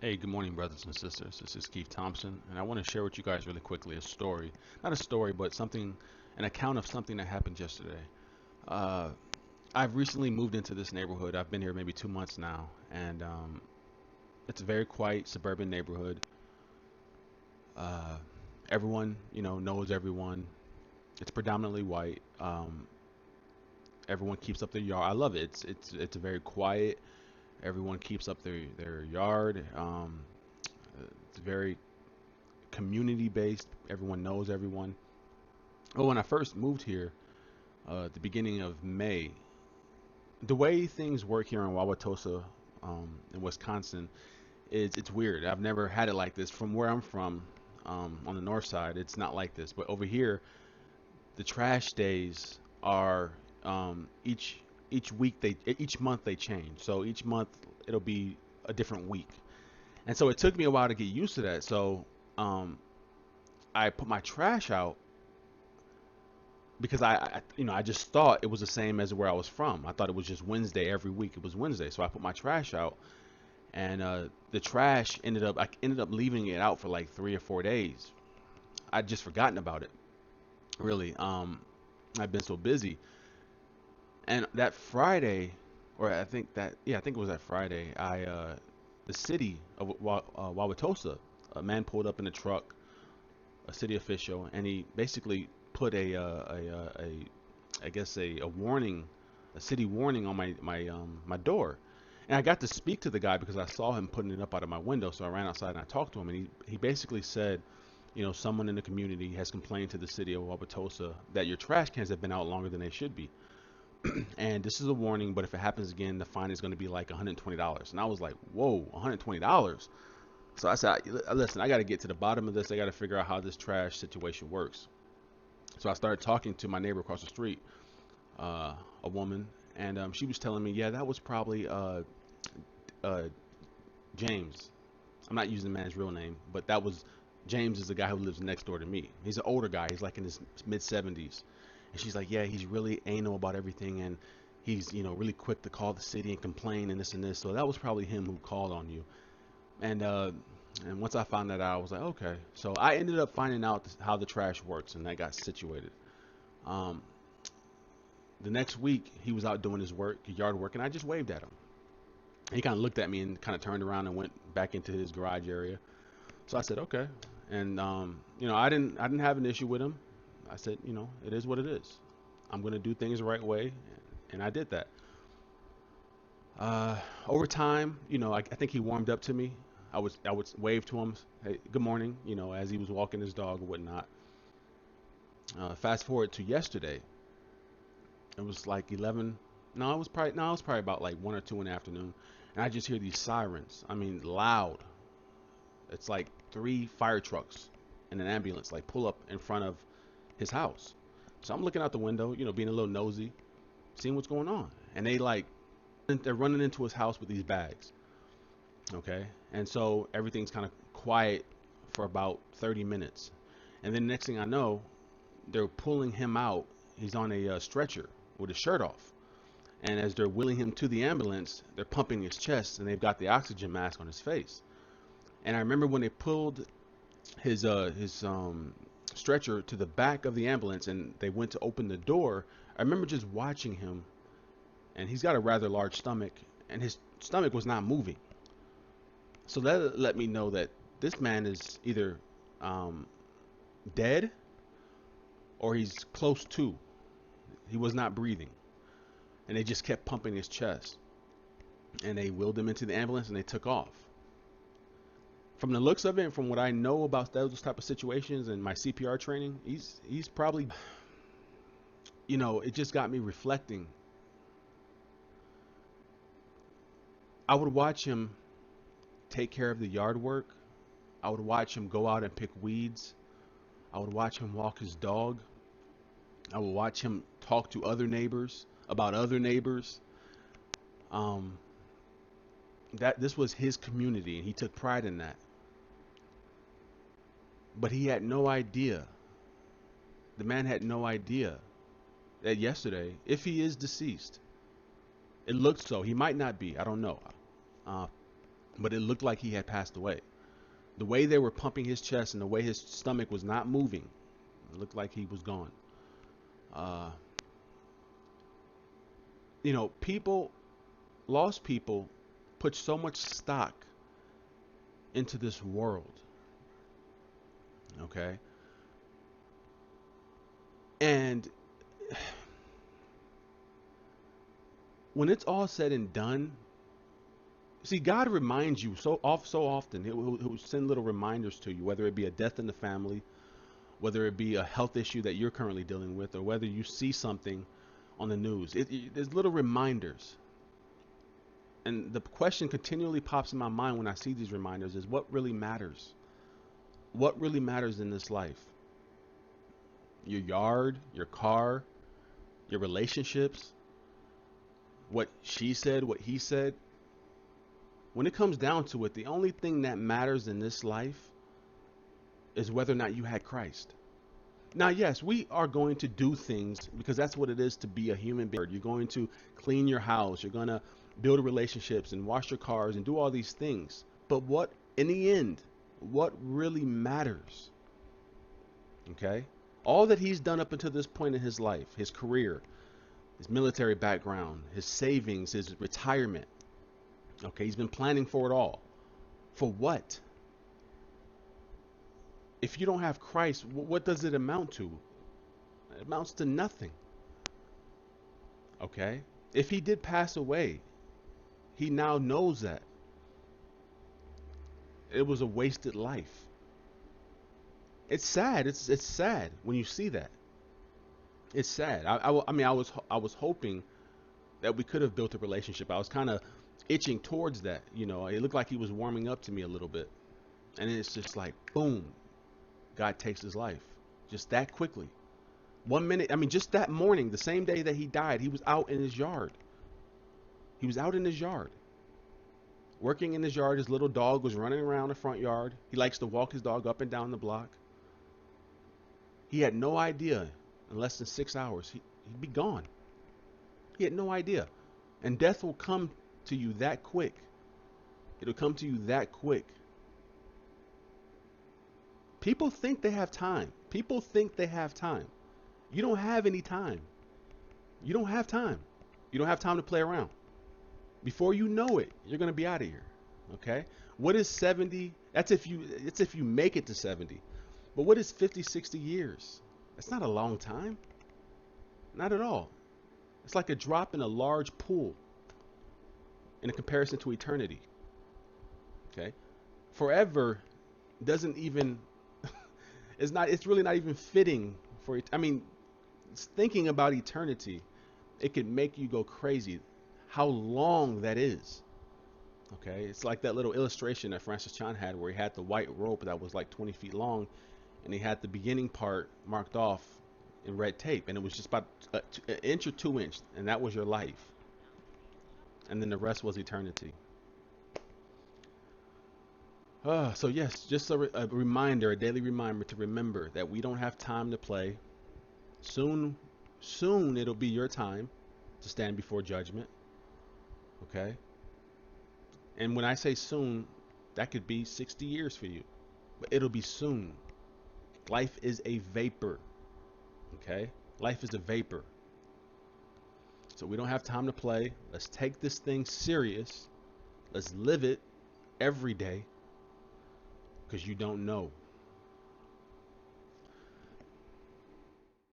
Hey, good morning, brothers and sisters. This is Keith Thompson, and I want to share with you guys really quickly a story. Not a story, but something, an account of something that happened yesterday. Uh, I've recently moved into this neighborhood. I've been here maybe 2 months now, and it's a very quiet suburban neighborhood. Uh, Everyone, knows everyone. It's predominantly white. Everyone keeps up their yard. I love it. It's very quiet. Everyone keeps up their yard. It's very community based. Everyone knows everyone. Well, when I first moved here, at the beginning of May, the way things work here in Wauwatosa, in Wisconsin, is it's weird. I've never had it like this. From where I'm from, on the north side, it's not like this. But over here, the trash days are each week each month they change. So each month it'll be a different week, and so it took me a while to get used to that. So um, I put my trash out because I just thought it was the same as where I was from. I thought it was just Wednesday every week. It was Wednesday, so I put my trash out, and the trash I ended up leaving it out for like 3 or 4 days. I'd just forgotten about it. Really, I've been so busy, and that Friday, or I think it was that Friday. The city of Wauwatosa, a man pulled up in a truck, a city official, and he basically put I guess a warning, a city warning on my door. And I got to speak to the guy because I saw him putting it up out of my window. So I ran outside and I talked to him, and he basically said, someone in the community has complained to the city of Wauwatosa that your trash cans have been out longer than they should be. And this is a warning, but if it happens again, the fine is going to be like $120. And I was like, whoa, $120. So I said, listen, I got to get to the bottom of this. I got to figure out how this trash situation works. So I started talking to my neighbor across the street, a woman, and she was telling me, yeah, that was probably uh, James. I'm not using the man's real name, but that was James is the guy who lives next door to me. He's an older guy. He's like in his mid 70s. And she's like, yeah, he's really anal about everything, and he's really quick to call the city and complain and this and this. So that was probably him who called on you. And once I found that out, I was like, okay. So I ended up finding out how the trash works, and I got situated. Um, the next week, he was out doing his work, yard work, and I just waved at him. He kind of looked at me and kind of turned around and went back into his garage area. So I said, okay. And I didn't have an issue with him. I said, it is what it is. I'm gonna do things the right way, and I did that. Uh, Over time, I think he warmed up to me. I would wave to him, hey, good morning, as he was walking his dog or whatnot. Fast forward to yesterday, it was like 11. No, it was probably about like 1 or 2 in the afternoon, and I just hear these sirens. I mean, loud. It's like 3 fire trucks and an ambulance like pull up in front of his house. So I'm looking out the window, being a little nosy, seeing what's going on, and they're running into his house with these bags. Okay, and so everything's kind of quiet for about 30 minutes, and then next thing I know, they're pulling him out. He's on a stretcher with his shirt off. And as they're wheeling him to the ambulance, they're pumping his chest and they've got the oxygen mask on his face. And I remember when they pulled his stretcher to the back of the ambulance and they went to open the door, I remember just watching him, and he's got a rather large stomach, and his stomach was not moving. So that let me know that this man is either um, dead or he's close to. He was not breathing, and they just kept pumping his chest. And they wheeled him into the ambulance and they took off. From the looks of it, and from what I know about those type of situations and my CPR training, he's probably, it just got me reflecting. I would watch him take care of the yard work. I would watch him go out and pick weeds. I would watch him walk his dog. I would watch him talk to other neighbors about other neighbors. Um, that this was his community, and he took pride in that. But he had no idea. The man had no idea that yesterday, if he is deceased, it looked so. He might not be. I don't know. Uh, but it looked like he had passed away. The way they were pumping his chest and the way his stomach was not moving, it looked like he was gone. Uh, people, lost people, put so much stock into this world, okay? And when it's all said and done, see, God reminds you so often. He'll send little reminders to you, whether it be a death in the family, whether it be a health issue that you're currently dealing with, or whether you see something on the news. There's little reminders. And the question continually pops in my mind when I see these reminders is, what really matters? What really matters in this life? Your yard, your car, your relationships, what she said, what he said. When it comes down to it, the only thing that matters in this life is whether or not you had Christ. Now, yes, we are going to do things because that's what it is to be a human being. You're going to clean your house. You're going to build relationships and wash your cars and do all these things. But what, in the end, what really matters? Okay? All that he's done up until this point in his life, his career, his military background, his savings, his retirement. Okay, he's been planning for it all. For what? If you don't have Christ, what does it amount to? It amounts to nothing. Okay? If he did pass away, he now knows that it was a wasted life. It's sad. It's sad when you see that. It's sad. I was hoping that we could have built a relationship. I was kind of itching towards that. It looked like he was warming up to me a little bit, and it's just like boom, God takes his life just that quickly. 1 minute. Just that morning, the same day that he died, he was out in his yard. He was out in his yard, working in his yard. His little dog was running around the front yard. He likes to walk his dog up and down the block. He had no idea in less than 6 hours he'd be gone. He had no idea. And death will come to you that quick. It'll come to you that quick. People think they have time. People think they have time. You don't have any time. You don't have time. You don't have time to play around. Before you know it, you're going to be out of here. Okay? What is 70? It's if you make it to 70. But what is 50, 60 years? That's not a long time. Not at all. It's like a drop in a large pool in a comparison to eternity. Okay? Forever doesn't even it's really not even fitting for it. Thinking about eternity, it could make you go crazy how long that is. Okay? It's like that little illustration that Francis Chan had where he had the white rope that was like 20 feet long, and he had the beginning part marked off in red tape, and it was just about an inch or 2 inch, and that was your life. And then the rest was eternity. So yes, just a reminder, a daily reminder to remember that we don't have time to play. Soon it'll be your time to stand before judgment. Okay? And when I say soon, that could be 60 years for you. But it'll be soon. Life is a vapor. Okay? Life is a vapor. So we don't have time to play. Let's take this thing serious. Let's live it every day. Because you don't know.